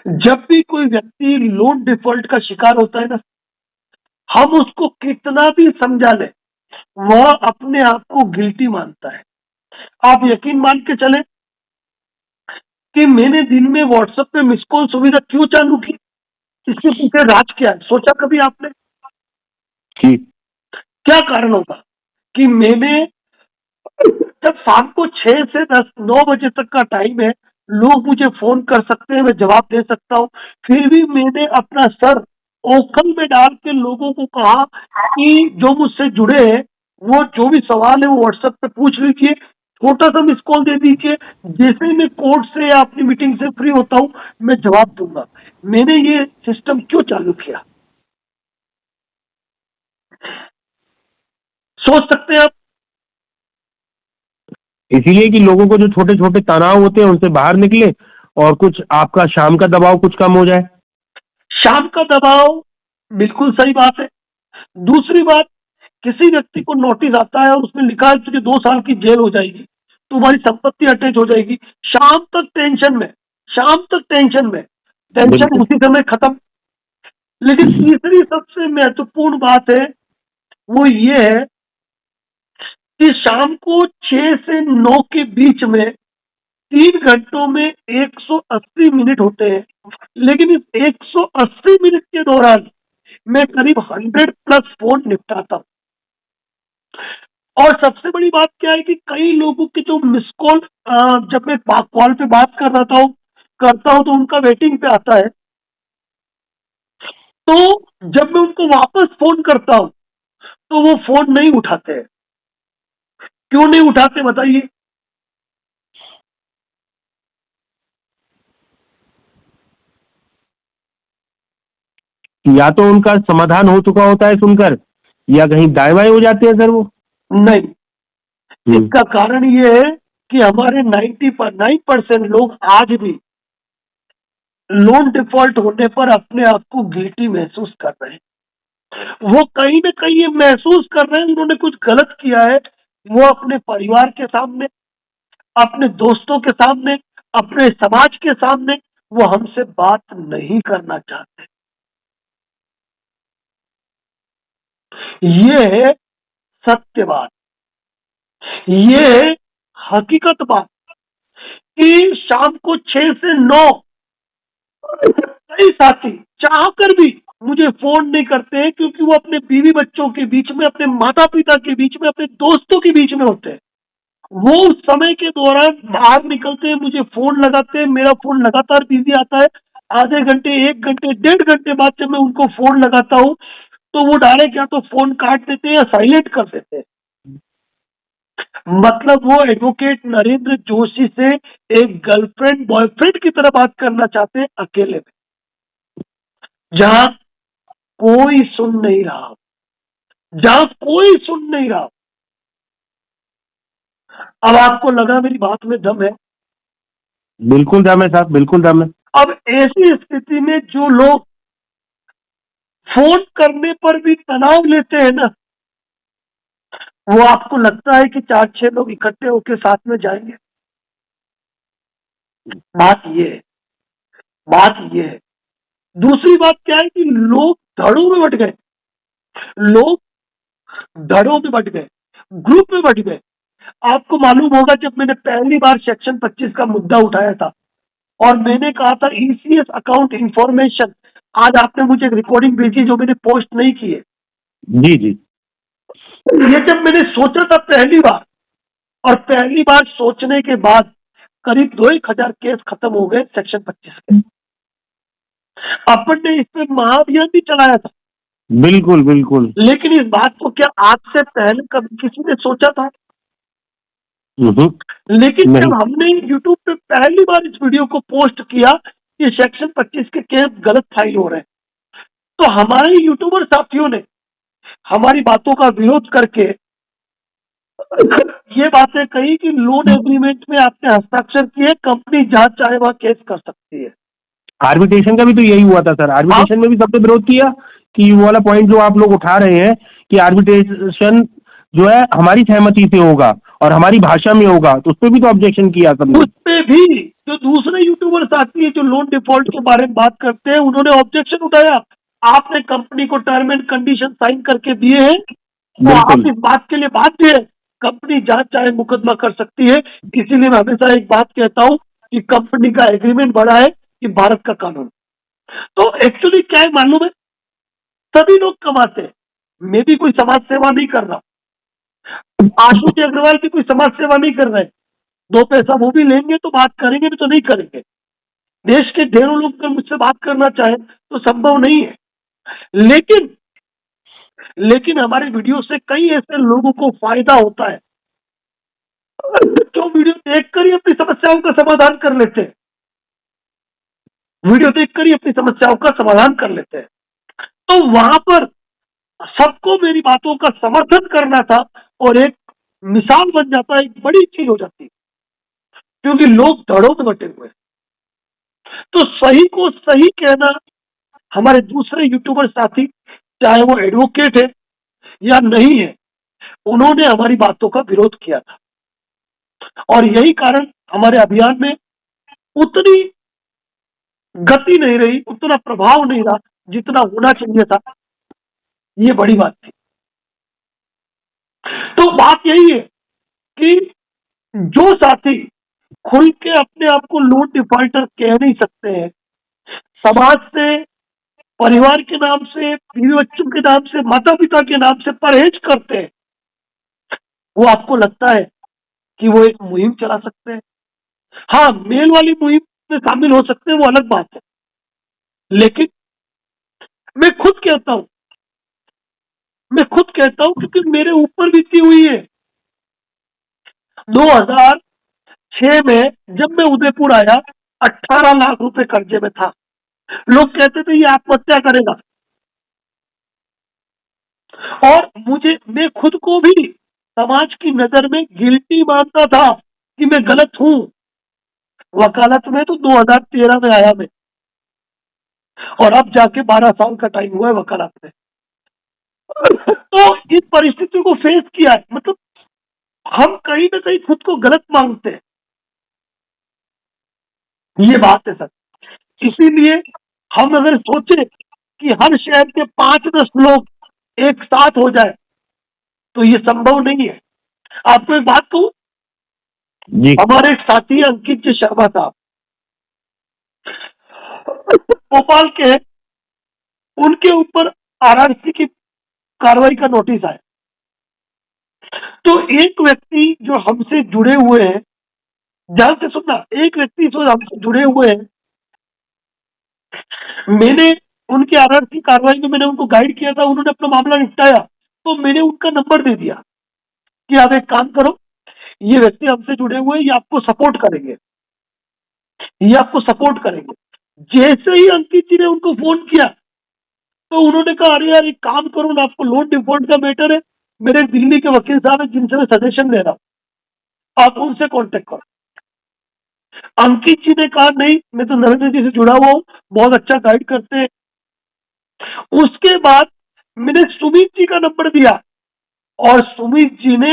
जब भी कोई व्यक्ति लोन डिफॉल्ट का शिकार होता है ना, हम उसको कितना भी समझा लें, वह अपने आप को गिल्टी मानता है। आप यकीन मान के चले कि मैंने दिन में व्हाट्सएप पे मिस कॉल सुविधा क्यों चालू की, इसके पीछे राज क्या है, सोचा कभी आपने? क्या कारण होगा कि मैंने, जब शाम को 6 से 9 बजे तक का टाइम है, लोग मुझे फोन कर सकते हैं, मैं जवाब दे सकता हूँ, फिर भी मैंने अपना सर ओखल में डाल के लोगों को कहा कि जो मुझसे जुड़े हैं वो जो भी सवाल है वो व्हाट्सएप पे पूछ लीजिए, छोटा सा मिस कॉल दे दीजिए, जैसे ही मैं कोर्ट से या अपनी मीटिंग से फ्री होता हूँ मैं जवाब दूंगा। मैंने ये सिस्टम क्यों चालू किया, सोच सकते हैं आप? इसीलिए कि लोगों को जो छोटे छोटे तनाव होते हैं उनसे बाहर निकले और कुछ आपका शाम का दबाव कुछ कम हो जाए। शाम का दबाव, बिल्कुल सही बात है। दूसरी बात, किसी व्यक्ति को नोटिस आता है और उसमें लिखा है तुझे 2 साल की जेल हो जाएगी, तुम्हारी संपत्ति अटैच हो जाएगी, शाम तक टेंशन में, शाम तक टेंशन में, टेंशन उसी समय खत्म। लेकिन तीसरी सबसे महत्वपूर्ण बात है, वो ये है कि शाम को 6 से 9 के बीच में 3 घंटों में 180 मिनट होते हैं, लेकिन इस 180 मिनट के दौरान मैं करीब 100+ फोन निपटाता हूँ। और सबसे बड़ी बात क्या है कि कई लोगों के जो मिस कॉल, जब मैं कॉल पे बात करता हूँ तो उनका वेटिंग पे आता है, तो जब मैं उनको वापस फोन करता हूँ तो वो फोन नहीं उठाते हैं। क्यों नहीं उठाते बताइए? या तो उनका समाधान हो चुका होता है सुनकर, या कहीं दाएं बाएं हो जाते हैं सर वो। नहीं, इसका कारण ये है कि हमारे 99% लोग आज भी लोन डिफॉल्ट होने पर अपने आप को गिल्टी महसूस कर रहे हैं। वो कहीं ना कहीं ये महसूस कर रहे हैं उन्होंने कुछ गलत किया है। वो अपने परिवार के सामने, अपने दोस्तों के सामने, अपने समाज के सामने वो हमसे बात नहीं करना चाहते। ये है सत्य बात, ये है हकीकत बात कि शाम को 6 से 9 कई साथी चाहकर भी मुझे फोन नहीं करते हैं, क्योंकि वो अपने बीवी बच्चों के बीच में, अपने माता पिता के बीच में, अपने दोस्तों के बीच में होते हैं। वो उस समय के दौरान बाहर निकलते हैं, मुझे फोन लगाते हैं, मेरा फोन लगातार बिजी आता है। आधे घंटे, 1 घंटे, 1.5 घंटे बाद जब मैं उनको फोन लगाता हूँ तो वो डायरेक्ट या तो फोन काट देते हैं या साइलेंट कर देते हैं। मतलब वो एडवोकेट नरेंद्र जोशी से एक गर्लफ्रेंड बॉयफ्रेंड की तरह बात करना चाहते हैं, अकेले में, जहां कोई सुन नहीं रहा, जहां कोई सुन नहीं रहा। अब आपको लगा मेरी बात में दम है? बिल्कुल दम है साहब, बिल्कुल दम है। अब ऐसी स्थिति में जो लोग फोन करने पर भी तनाव लेते हैं ना, वो आपको लगता है कि 4-6 लोग इकट्ठे होकर साथ में जाएंगे? बात ये है, बात ये है। दूसरी बात क्या है कि लोग धड़ों में बट गए, लोग धड़ों में बट गए, ग्रुप में बट गए। आपको मालूम होगा जब मैंने पहली बार सेक्शन 25 का मुद्दा उठाया था और मैंने कहा था ईसीएस अकाउंट इंफॉर्मेशन, आज आपने मुझे एक रिकॉर्डिंग भेजी जो मैंने पोस्ट नहीं की है। जी जी। ये जब मैंने सोचा था पहली बार, और पहली बार सोचने के बाद करीब 2-1 हजार केस खत्म हो गए सेक्शन 25 के। अपन ने इस पे महाअभियान भी चलाया था। बिल्कुल बिल्कुल। लेकिन इस बात को क्या आज से पहले कभी किसी ने सोचा था? लेकिन नहीं। जब हमने यूट्यूब पे पहली बार इस वीडियो को पोस्ट किया कि सेक्शन 25 के केस गलत फाइल हो रहे हैं, तो हमारे यूट्यूबर साथियों ने हमारी बातों का विरोध करके ये बातें कही कि लोन एग्रीमेंट में आपने हस्ताक्षर किए, कंपनी जहां चाहे वहां केस कर सकती है। आर्बिट्रेशन का भी तो यही हुआ था सर, आर्बिट्रेशन में भी सबने विरोध किया कि वो वाला पॉइंट जो आप लोग उठा रहे हैं कि आर्बिट्रेशन जो है हमारी सहमति से होगा और हमारी भाषा में होगा, तो उस पर भी तो ऑब्जेक्शन किया सबने। उस पे भी जो दूसरे यूट्यूबर्स आती है जो लोन डिफॉल्ट के बारे में बात करते हैं, उन्होंने ऑब्जेक्शन उठाया। आपने कंपनी को टर्म एंड कंडीशन साइन करके दिए हैं, तो आप बिल्कुल इस बात के लिए बाध्य है। कंपनी जहां चाहे मुकदमा कर सकती है। इसीलिए मैं हमेशा एक बात कहता हूं कि कंपनी का एग्रीमेंट बड़ा है कि भारत का कानून। तो एक्चुअली क्या है मालूम है, सभी लोग कमाते हैं। मैं भी कोई समाज सेवा नहीं कर रहा, आशुतोष अग्रवाल की कोई समाज सेवा नहीं कर रहे। दो पैसा वो भी लेंगे तो बात करेंगे, नहीं तो नहीं करेंगे। देश के ढेरों लोग अगर मुझसे बात करना चाहे तो संभव नहीं है। लेकिन लेकिन हमारे वीडियो से कई ऐसे लोगों को फायदा होता है जो वीडियो देखकर ही अपनी समस्याओं का समाधान कर लेते हैं। वीडियो देखकर ही अपनी समस्याओं का समाधान कर लेते हैं। तो वहां पर सबको मेरी बातों का समर्थन करना था और एक मिसाल बन जाता है, एक बड़ी चीज हो जाती है, क्योंकि लोग धड़ों में बटे हुए हैं। तो सही को सही कहना हमारे दूसरे यूट्यूबर साथी, चाहे वो एडवोकेट है या नहीं है, उन्होंने हमारी बातों का विरोध किया था। और यही कारण हमारे अभियान में उतनी गति नहीं रही, उतना प्रभाव नहीं रहा जितना होना चाहिए था। ये बड़ी बात थी। तो बात यही है कि जो साथी खुल के अपने आप को लोन डिफॉल्टर कह नहीं सकते हैं, समाज से, परिवार के नाम से, बीवी बच्चों के नाम से, माता पिता के नाम से परहेज करते हैं, वो आपको लगता है कि वो एक मुहिम चला सकते हैं। हाँ, मेल वाली मुहिम में शामिल हो सकते हैं, वो अलग बात है। लेकिन मैं खुद कहता हूं, क्योंकि मेरे ऊपर बीती हुई है। 2006 में जब मैं उदयपुर आया, 18 लाख रुपए कर्जे में था। लोग कहते थे ये आत्महत्या करेगा, और मैं खुद को भी समाज की नजर में गिल्टी मानता था कि मैं गलत हूं। वकालत में तो 2013 में आया मैं, और अब जाके 12 साल का टाइम हुआ है वकालत में। तो इस परिस्थिति को फेस किया है। मतलब हम कहीं ना कहीं खुद को गलत मांगते हैं, ये बात है सर। इसीलिए हम अगर सोचे कि हर शहर के 5-10 लोग एक साथ हो जाए तो ये संभव नहीं है। आपको एक बात कहूं, जी। हमारे एक साथी अंकित जी शर्मा साहब भोपाल के, उनके ऊपर आरआरसी की कार्रवाई का नोटिस आया। तो एक व्यक्ति जो हमसे जुड़े हुए हैं, ध्यान से सुनना, एक व्यक्ति जो हमसे जुड़े हुए हैं, मैंने उनकी आरआरसी कार्रवाई में मैंने उनको गाइड किया था, उन्होंने अपना मामला निपटाया। तो मैंने उनका नंबर दे दिया कि आप एक काम करो, ये व्यक्ति हमसे जुड़े हुए हैं, ये आपको सपोर्ट करेंगे, ये आपको सपोर्ट करेंगे। जैसे ही अंकित जी ने उनको फोन किया तो उन्होंने कहा, अरे यार एक काम करो ना, आपको लोन डिफॉल्ट का मैटर है, मेरे दिल्ली के वकील साहब है जिनसे मैं सजेशन ले रहा हूं, आप उनसे कांटेक्ट करो। अंकित जी ने कहा, नहीं मैं तो नरेंद्र जी से जुड़ा हुआ हूँ, बहुत अच्छा गाइड करते हैं। उसके बाद मैंने सुमित जी का नंबर दिया, और सुमित जी ने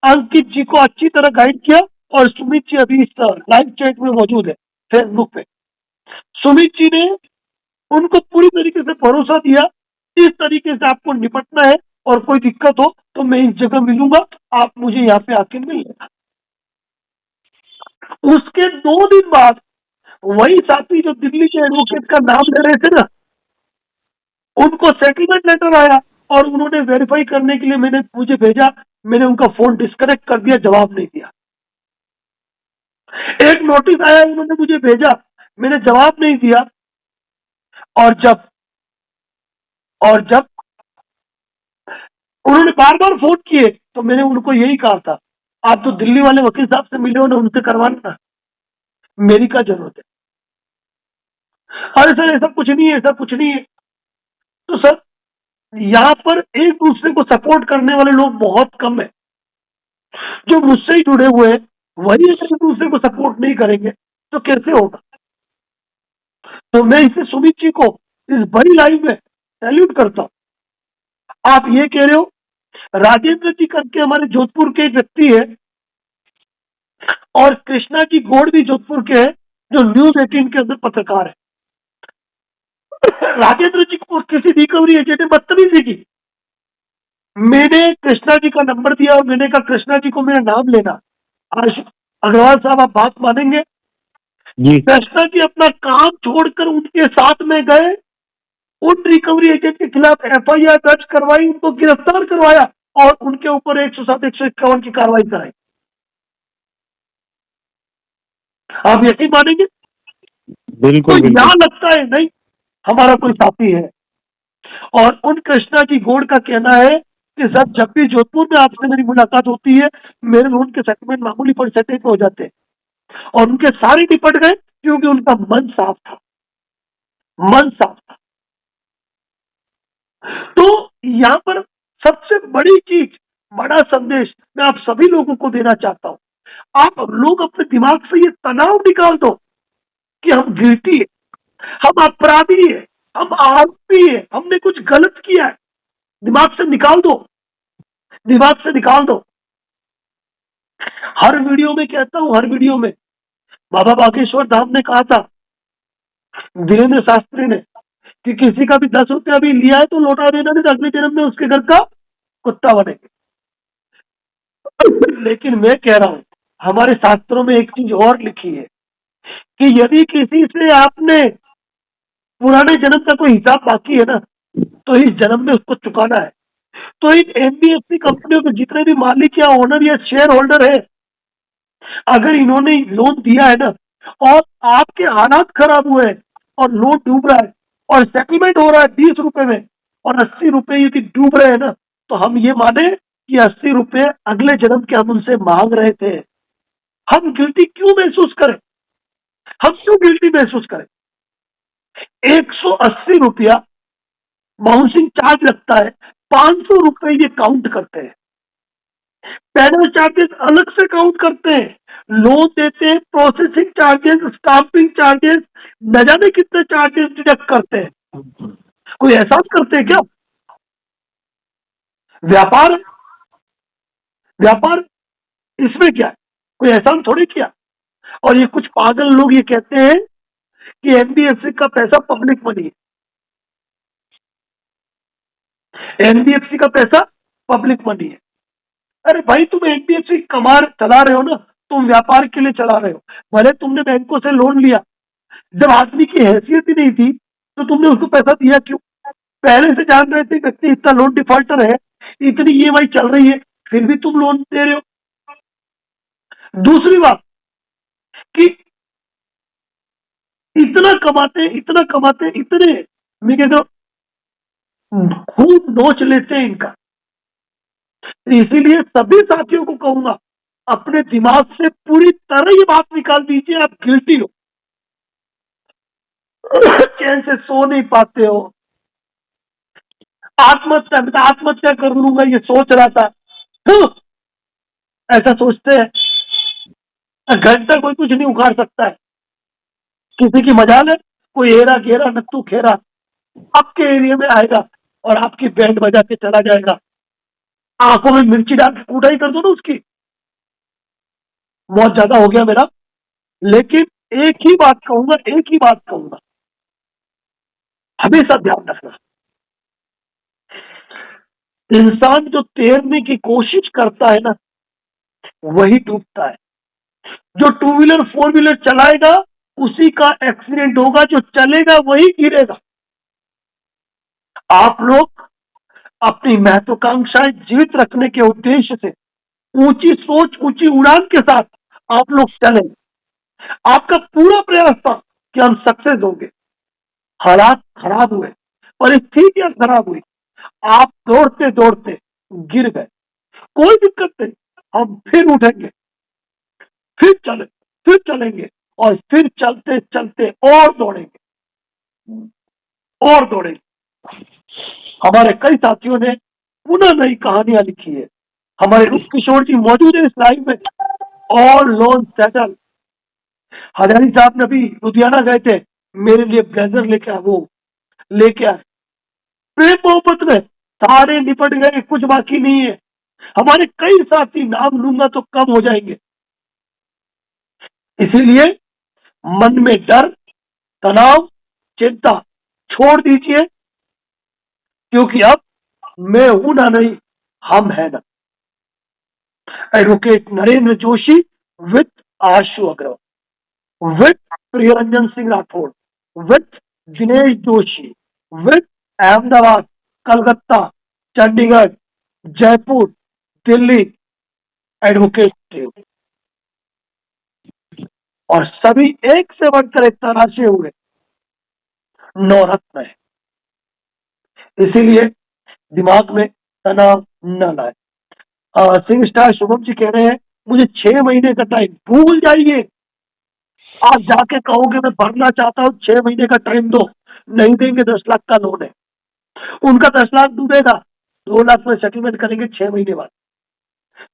अंकित जी को अच्छी तरह गाइड किया। और सुमित जी अभी इस लाइव चैट में मौजूद है फेसबुक पे। सुमित जी ने उनको पूरी तरीके से भरोसा दिया, इस तरीके से आपको निपटना है, और कोई दिक्कत हो तो मैं इस जगह मिलूंगा, आप मुझे यहाँ पे आके मिल लेना। उसके 2 दिन बाद वही साथी जो दिल्ली के एडवोकेट का नाम ले रहे थे ना, उनको सेटलमेंट लेटर आया, और उन्होंने वेरीफाई करने के लिए मुझे भेजा। मैंने उनका फोन डिस्कनेक्ट कर दिया, जवाब नहीं दिया। एक नोटिस आया, उन्होंने मुझे भेजा, मैंने जवाब नहीं दिया। और जब उन्होंने बार बार फोन किए तो मैंने उनको यही कहा था, आप तो दिल्ली वाले वकील साहब से मिले हो ना, उनसे करवाना, मेरी क्या जरूरत है। अरे सर ऐसा कुछ नहीं है, ऐसा कुछ नहीं है। तो सर यहाँ पर एक दूसरे को सपोर्ट करने वाले लोग बहुत कम है। जो मुझसे ही जुड़े हुए हैं वही एक दूसरे को सपोर्ट नहीं करेंगे तो कैसे होगा। तो मैं इसे सुमित जी को इस बड़ी लाइव में सैल्यूट करता हूं। आप ये कह रहे हो राजेंद्र जी करके हमारे जोधपुर के एक व्यक्ति है, और कृष्णा जी गौड़ भी जोधपुर के हैं, जो न्यूज 18 के अंदर पत्रकार है। राजेंद्र जी को किसी रिकवरी एजेंट ने बदतमीजी की। मैंने कृष्णा जी का नंबर दिया और मैंने कहा कृष्णा जी को मेरा नाम लेना। आज अग्रवाल साहब आप बात मानेंगे, जी कृष्णा जी अपना काम छोड़कर उनके साथ में गए, उन रिकवरी एजेंट के खिलाफ एफआईआर दर्ज करवाई, उनको गिरफ्तार करवाया और उनके ऊपर 107 151 की कार्रवाई कराई। आप यकीन मानेंगे? तो बिल्कुल बिल्कुल। यहां लगता है नहीं हमारा कोई साथी है। और उन कृष्णा जी गौड़ का कहना है कि सर जब भी जोधपुर में आपसे मेरी मुलाकात होती है, मेरे लोन के सेटलमेंट मामूली परसेंटेज पे हो जाते हैं, और उनके सारे निपट गए क्योंकि उनका मन साफ था, मन साफ था। तो यहां पर सबसे बड़ी चीज, बड़ा संदेश मैं आप सभी लोगों को देना चाहता हूं, आप लोग अपने दिमाग से ये तनाव निकाल दो कि हम गिल्टी है, हम अपराधी है, हम आरोपी है, हमने कुछ गलत किया है। दिमाग से निकाल दो, दिमाग से निकाल दो। हर वीडियो में कहता हूं, हर वीडियो में बाबा बागेश्वर धाम ने कहा था, धीरेन्द्र शास्त्री ने, कि किसी का भी 10 रुपया भी लिया है तो लौटा देना, नहीं तो अगले जन्म में उसके घर का कुत्ता बनेंगे। लेकिन मैं कह रहा हूं, हमारे शास्त्रों में एक चीज और लिखी है कि यदि किसी से आपने पुराने जन्म का कोई हिसाब बाकी है ना, तो इस जन्म में उसको चुकाना है। तो इन एनबीएफसी कंपनियों के जितने भी मालिक या ओनर या शेयर होल्डर है, अगर इन्होंने लोन दिया है ना और आपके हालात खराब हुए हैं और लोन डूब रहा है और सेटलमेंट हो रहा है 20 रुपए में और 80 रुपए यदि डूब रहे हैं ना, तो हम ये माने कि 80 रुपए अगले जन्म के हम उनसे मांग रहे थे। हम गिल्टी क्यों महसूस करें? हम क्यों गिल्टी महसूस करें? 180 रुपया बाउंसिंग चार्ज लगता है, 500 रुपए ये काउंट करते हैं, पैनल चार्जेस अलग से काउंट करते हैं, लोन देते हैं, प्रोसेसिंग चार्जेस, स्टाम्पिंग चार्जेस, न जाने कितने चार्जेस डिडक्ट करते हैं। कोई एहसास करते हैं क्या? व्यापार, व्यापार इसमें क्या है? कोई एहसान थोड़ी किया। और ये कुछ पागल लोग ये कहते हैं कि एनबीएफसी का पैसा पब्लिक मनी है, एनबीएफसी का पैसा पब्लिक मनी है। अरे भाई, तुम एनबीएफसी चला रहे हो ना, तुम व्यापार के लिए चला रहे हो, भले तुमने बैंकों से लोन लिया, जब आदमी की हैसियत ही नहीं थी तो तुमने उसको पैसा दिया क्यों? पहले से जान रहे थे व्यक्ति इतना लोन डिफॉल्टर है, इतनी ईएमआई चल रही है, फिर भी तुम लोन दे रहे हो। दूसरी बात कि इतना कमाते इतने, मैं कहता हूं खूब नोच लेते हैं इनका। इसीलिए सभी साथियों को कहूंगा, अपने दिमाग से पूरी तरह ये बात निकाल दीजिए, आप गिल्टी हो, चैन से सो नहीं पाते हो। आत्महत्या कर लूंगा ये सोच रहा था, ऐसा सोचते हैं। घंटा कोई कुछ नहीं उखाड़ सकता है, किसी की मजाल है, कोई हेरा घेरा नत्थू खेरा आपके एरिया में आएगा और आपकी बैंड बजा के चला जाएगा। आंखों में मिर्ची डाल के कूटाई कर दो ना उसकी। बहुत ज्यादा हो गया मेरा, लेकिन एक ही बात कहूंगा, हमेशा ध्यान रखना, इंसान जो तैरने की कोशिश करता है ना, वही डूबता है। जो 2 व्हीलर 4 व्हीलर चलाएगा उसी का एक्सीडेंट होगा, जो चलेगा वही गिरेगा। आप लोग अपनी महत्वाकांक्षाएं जीवित रखने के उद्देश्य से ऊंची सोच, ऊंची उड़ान के साथ आप लोग चले। आपका पूरा प्रयास था कि हम सक्सेस होंगे, हालात खराब हुए, परिस्थितियां खराब हुई, आप दौड़ते दौड़ते गिर गए। कोई दिक्कत नहीं, हम फिर उठेंगे, फिर चलेंगे और फिर चलते चलते और दौड़ेंगे। हमारे कई साथियों ने पुनः नई कहानियां लिखी है। हमारे रूप किशोर जी मौजूद है इस लाइव में, ऑल लोन सेटल। हजारी साहब ने अभी लुधियाना गए थे, मेरे लिए ब्लेजर लेके आए, वो लेके आए, प्रेम मोहब्बत में सारे निपट गए, कुछ बाकी नहीं है। हमारे कई साथी, नाम लूंगा तो कम हो जाएंगे। इसीलिए मन में डर, तनाव, चिंता छोड़ दीजिए, क्योंकि अब मैं हूं ना, नहीं हम है ना। Advocate Narendra Joshi with Ashu Agarwal, with Priyaranjan Singh Rathore, with Dinesh Joshi, with Ahmedabad, Calcutta, Chandigarh, Jaipur, Delhi, advocate Dev. और सभी एक से बढ़कर एक तराशे हुए नवरत्न है। इसीलिए दिमाग में तनाव न लाए। सिंह स्टार शुभम जी कह रहे हैं, मुझे 6 महीने का टाइम, भूल जाइए। आप जाके कहोगे मैं भरना चाहता हूं, 6 महीने का टाइम दो, नहीं देंगे। 10 लाख का लोन है, उनका 10 लाख डूबेगा, 2 लाख में सेटलमेंट करेंगे 6 महीने बाद।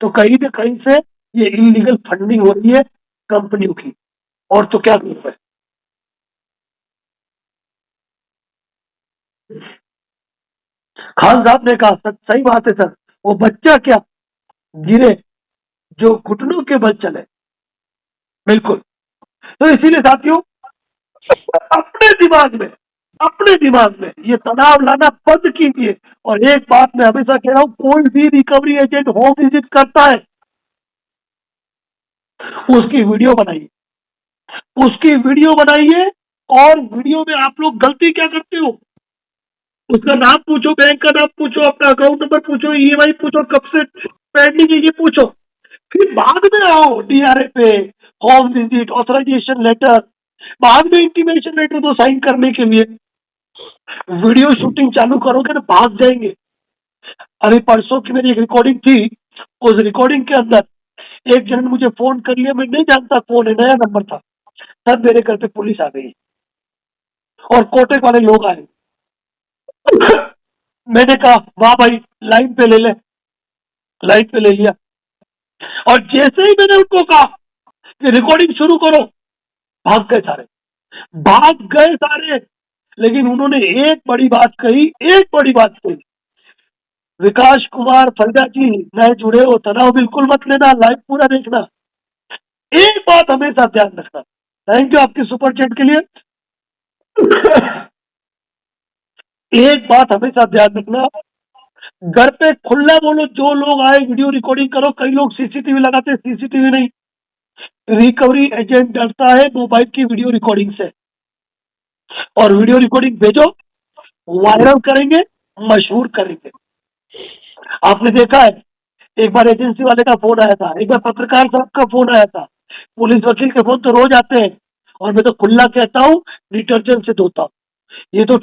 तो कहीं ना कहीं से ये इलीगल फंडिंग हो रही है कंपनियों की, और तो क्या करूं मैं। खान साहब ने कहा, सही बात है सर, वो बच्चा क्या गिरे जो घुटनों के बल चले। बिल्कुल। तो इसीलिए साथियों, अपने दिमाग में ये तनाव लाना बंद कीजिए। और एक बात मैं हमेशा कह रहा हूं, कोई भी रिकवरी एजेंट होम विजिट करता है, उसकी वीडियो बनाइए, और वीडियो में आप लोग गलती क्या करते हो, उसका नाम पूछो, बैंक का नाम पूछो, अपना अकाउंट नंबर पूछो, ईएमआई पूछो, कब से पेंडिंग है ये पूछो। फिर बाद में आओ डीआरए पे, होम विजिट, ऑथराइजेशन लेटर, बाद में इंटीमेशन लेटर दो साइन करने के लिए। वीडियो शूटिंग चालू करोगे तो भाग जाएंगे। अभी परसों की मेरी एक रिकॉर्डिंग थी, उस रिकॉर्डिंग के अंदर एक जन ने मुझे फोन कर लिया, मैं नहीं जानता कौन है, नया नंबर था। तब मेरे घर पे पुलिस आ गई और कोटेक वाले लोग आए। मैंने कहा वाह भाई, लाइन पे ले ले, लाइन पे ले लिया। और जैसे ही मैंने उनको कहा कि रिकॉर्डिंग शुरू करो, भाग गए सारे, भाग गए सारे। लेकिन उन्होंने एक बड़ी बात कही, विकास कुमार फरीदा जी, नए जुड़े हो, तनाव बिल्कुल मत लेना, लाइव पूरा देखना। एक बात हमेशा ध्यान रखना। थैंक यू आपके सुपर चैट के लिए। एक बात हमेशा ध्यान रखना, घर पे खुला बोलो, जो लोग आए वीडियो रिकॉर्डिंग करो। कई लोग सीसीटीवी लगाते, सीसीटीवी नहीं, रिकवरी एजेंट डरता है मोबाइल की वीडियो रिकॉर्डिंग से। और वीडियो रिकॉर्डिंग भेजो, वायरल करेंगे, मशहूर करेंगे। आपने देखा है, एक बार एजेंसी वाले का फोन आया था, एक बार पत्रकार साहब का फोन आया था। पुलिस वकील के फोन तो रोज आते हैं, और मैं तो खुला कहता हूँ डिटर्जेंट से धोता हूँ। ये तो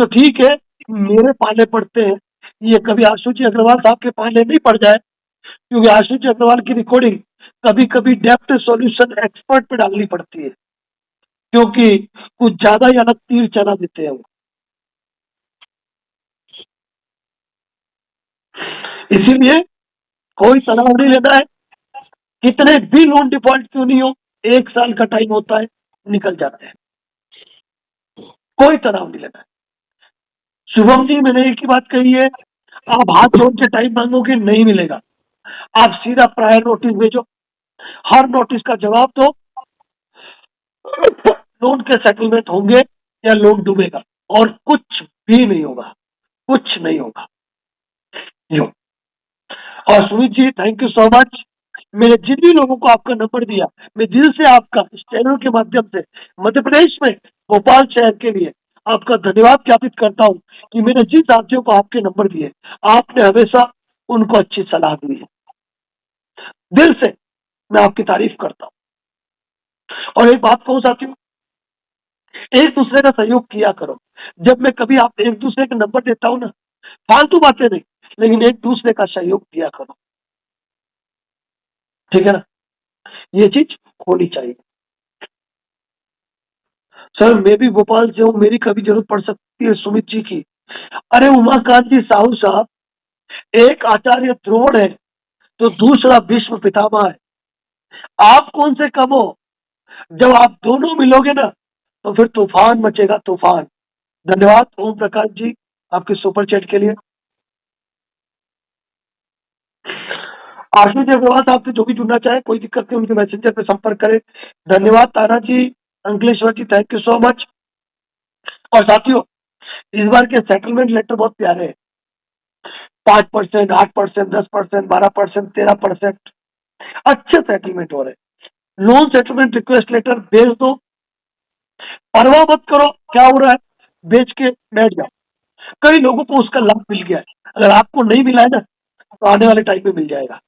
ठीक है, मेरे पाले पड़ते हैं, ये कभी आशुजी अग्रवाल साहब के पाले नहीं पड़ जाए। क्योंकि आशुजी अग्रवाल की रिकॉर्डिंग कभी कभी डेप्थ सॉल्यूशन एक्सपर्ट पे डालनी पड़ती है, क्योंकि कुछ ज्यादा ही अलग तीर चला देते हैं वो। इसीलिए कोई तनाव नहीं लेना है, कितने भी लोन डिफॉल्ट क्यों नहीं हो, 1 साल का टाइम होता है, निकल जाते हैं। कोई तनाव नहीं लेना है। शुभम जी, मैंने एक ही बात कही है, आप हाथ जोड़ के टाइम मांगोगे, नहीं मिलेगा। आप सीधा प्रायर नोटिस भेजो, हर नोटिस का जवाब दो, लोन के सेटलमेंट होंगे या लोन डूबेगा, और कुछ भी नहीं होगा, कुछ नहीं होगा। यो। और Sumit ji, thank you so much. मैंने जिन भी लोगों को आपका नंबर दिया, मैं दिल से आपका इस चैनल के माध्यम से मध्य प्रदेश में भोपाल शहर के लिए आपका धन्यवाद ज्ञापित करता हूं कि मैंने जिन साथियों को आपके नंबर दिए, आपने हमेशा उनको अच्छी सलाह दी है। दिल से मैं आपकी तारीफ करता हूं। और एक बात कहूं साथियों, एक दूसरे का सहयोग किया करो। जब मैं कभी आप एक दूसरे का नंबर देता हूं ना, फालतू बातें नहीं, लेकिन एक दूसरे का सहयोग किया करो, ठीक है ना। ये चीज होनी चाहिए। सर मैं भी भोपाल से हूँ, मेरी कभी जरूरत पड़ सकती है सुमित जी की। अरे उमाकांत जी साहू साहब, एक आचार्य द्रोण है तो दूसरा भीष्म पितामह है। आप कौन से कम हो? जब आप दोनों मिलोगे ना, तो फिर तूफान मचेगा, तूफान। धन्यवाद ओम प्रकाश जी। आपके सुपर चैट के लिए। आशीष अग्रवाल साहब से जो भी जुड़ना चाहे कोई दिक्कत नहीं, उनके मैसेंजर पे संपर्क करें। धन्यवाद तारा जी, अंकलेश्वर जी, थैंक यू सो मच। और साथियों, इस बार के सेटलमेंट लेटर बहुत प्यारे हैं। 5%, 8%, 10%, 12%, 13%, अच्छे सेटलमेंट हो रहे हैं। लोन सेटलमेंट रिक्वेस्ट लेटर भेज दो, परवाह मत करो क्या हो रहा है, बेच के बैठ जाओ। कई लोगों को उसका लाभ मिल गया है, अगर आपको नहीं मिला है ना तो आने वाले टाइम में मिल जाएगा।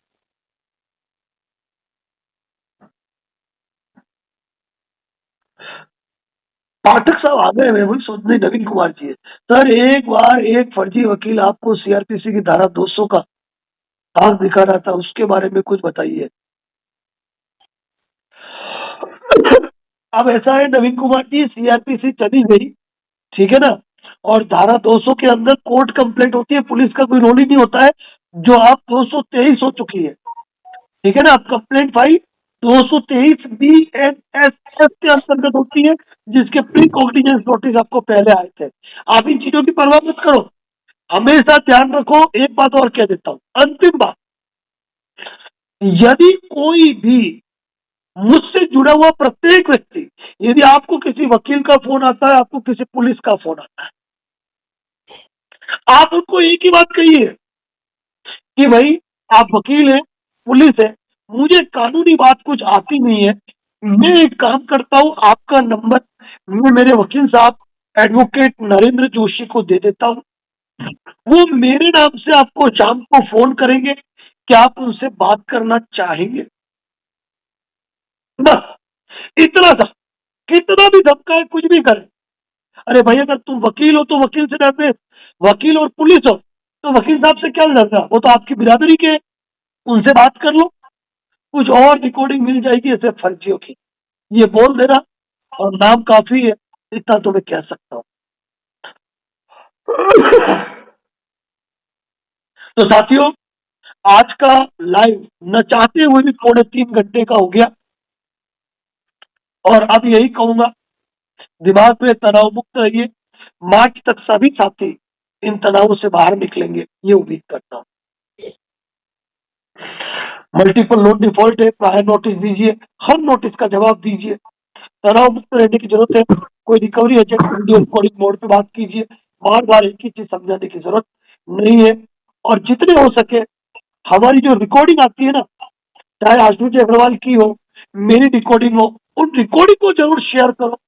पाठक साहब आ गए, मैं वही सोच रही, नवीन कुमार जी है। सर एक बार एक फर्जी वकील आपको सीआरपीसी की धारा 200 का भाग दिखा रहा था, उसके बारे में कुछ बताइए। अब ऐसा है नवीन कुमार जी, सीआरपीसी चली गई, ठीक है ना, और धारा 200 के अंदर कोर्ट कंप्लेंट होती है, पुलिस का कोई रोल ही नहीं होता है। जो आप 223 हो चुकी है, ठीक है ना, आप कंप्लेंट फाइल 223 BNSS के अंतर्गत होती है, जिसके प्री कॉग्निजेंस नोटिस आपको पहले आए थे। आप इन चीजों की परवाह मत करो, हमेशा ध्यान रखो। एक बात और कह देता हूं, अंतिम बात, यदि कोई भी मुझसे जुड़ा हुआ प्रत्येक व्यक्ति, यदि आपको किसी वकील का फोन आता है, आपको किसी पुलिस का फोन आता है, आप उनको एक ही बात कहिए कि भाई आप वकील हैं, पुलिस है, मुझे कानूनी बात कुछ आती नहीं है, मैं एक काम करता हूं, आपका नंबर मैं मेरे वकील साहब एडवोकेट नरेंद्र जोशी को दे देता हूं, वो मेरे नाम से आपको शाम को फोन करेंगे। क्या आप उनसे बात करना चाहेंगे? बस इतना सा, कितना भी धमकाए, कुछ भी करे, अरे भाई अगर तुम वकील हो तो वकील से डरते, वकील और पुलिस हो तो वकील साहब से क्या डरना, वो तो आपकी बिरादरी के, उनसे बात कर लो, कुछ और रिकॉर्डिंग मिल जाएगी ऐसे फर्जियों की। ये बोल देना और नाम काफी है, इतना तो मैं कह सकता हूं। तो साथियों, आज का लाइव न चाहते हुए भी 3.25 घंटे का हो गया, और अब यही कहूंगा, दिमाग में तनाव मुक्त रहिए। मार्च तक सभी साथी इन तनावों से बाहर निकलेंगे, ये उम्मीद करता हूं। मल्टीपल लोन डिफॉल्ट है, प्रायर नोटिस दीजिए, हर नोटिस का जवाब दीजिए, तनाव मुक्त रहने की जरूरत है। कोई recovery agent video recording mode पे बात कीजिए, बार बार एक ही चीज समझाने की जरूरत नहीं है। और जितने हो सके हमारी जो रिकॉर्डिंग आती है ना, चाहे आशुतोष अग्रवाल की हो, मेरी रिकॉर्डिंग हो, उन रिकॉर्डिंग को जरूर शेयर करो,